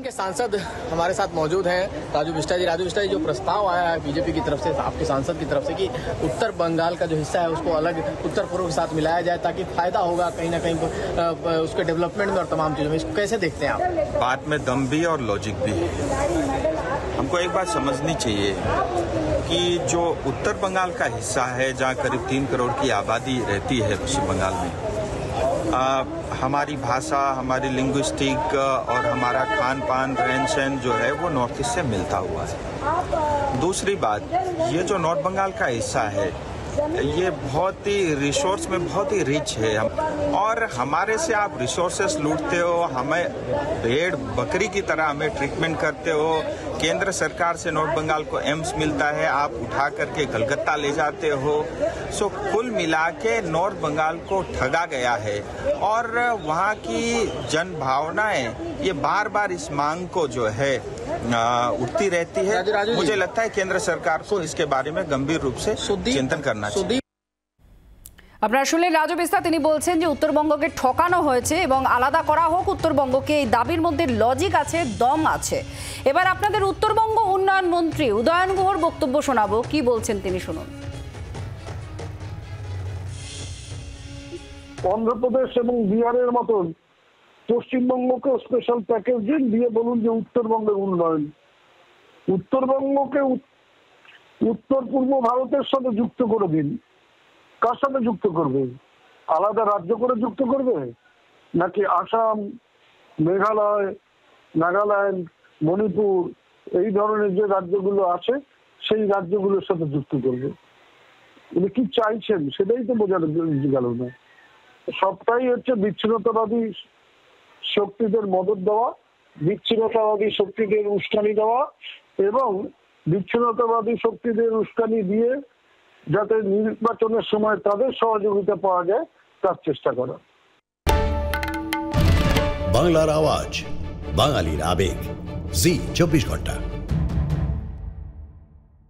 के सांसद हमारे साथ मौजूद हैं राजू बिष्टा जी। राजू बिष्टा जी, जो प्रस्ताव आया है बीजेपी की तरफ से, आपके सांसद की तरफ से, कि उत्तर बंगाल का जो हिस्सा है उसको अलग उत्तर पूर्व के साथ मिलाया जाए ताकि फायदा होगा कहीं ना कहीं उसके डेवलपमेंट में और तमाम चीजों में, इसको कैसे देखते हैं आप? बात में दम भी और लॉजिक भी है। हमको एक बात समझनी चाहिए कि जो उत्तर बंगाल का हिस्सा है, जहाँ करीब 3 करोड़ की आबादी रहती है पश्चिम बंगाल में, हमारी भाषा, हमारी लिंग्विस्टिक और हमारा खान पान, रहन सहन जो है वो नॉर्थ ईस्ट से मिलता हुआ है। दूसरी बात, ये जो नॉर्थ बंगाल का हिस्सा है ये बहुत ही रिसोर्स में बहुत ही रिच है, और हमारे से आप रिसोर्सेस लूटते हो, हमें भेड़ बकरी की तरह हमें ट्रीटमेंट करते हो। केंद्र सरकार से नॉर्थ बंगाल को एम्स मिलता है, आप उठा करके कलकत्ता ले जाते हो। सो कुल मिला के नॉर्थ बंगाल को ठगा गया है, और वहाँ की जन भावनाएं ये बार बार इस मांग को जो है उठती रहती है। मुझे लगता है केंद्र सरकार को इसके बारे में गंभीर रूप से चिंतन करना चाहिए। আপনারা শুনলেন রাজু বিস্তা, তিনি বলছেন যে উত্তরবঙ্গকে ঠকানো হয়েছে এবং আলাদা করা হোক উত্তরবঙ্গকে, এই দাবির মধ্যে লজিক আছে, দম আছে। এবার আপনাদের উত্তরবঙ্গ উন্নয়ন মন্ত্রী উদয়ন গুহর বক্তব্য শোনাবো, কি বলছেন তিনি শুনুন। অন্ধ্রপ্রদেশ এবং বিহারের মতন পশ্চিমবঙ্গকে স্পেশাল প্যাকেজ দিয়ে বলুন যে উত্তরবঙ্গের উন্নয়ন। উত্তরবঙ্গকে উত্তর পূর্ব ভারতের সাথে যুক্ত করে দিন। কার সাথে যুক্ত করবে? আলাদা রাজ্য করে যুক্ত করবে, নাকি আসাম, মেঘালয়, নাগাল্যান্ড, মণিপুর এই ধরনের যে রাজ্যগুলো আছে সেই রাজ্যগুলোর সাথে যুক্ত করবে? উনি কি চাইছেন সেটাই তো বোঝানো গেল না। সবটাই হচ্ছে বিচ্ছিন্নতাবাদী শক্তিদের মদত দেওয়া, বিচ্ছিন্নতাবাদী শক্তিদের উস্কানি দেওয়া, এবং বিচ্ছিন্নতাবাদী শক্তিদের উস্কানি দিয়ে যাতে নির্বাচনের সময় তাদের সহযোগিতা পাওয়া যায় তার চেষ্টা করা। বাংলার আওয়াজ, বাঙালির আবেগ, জি 24 ঘন্টা।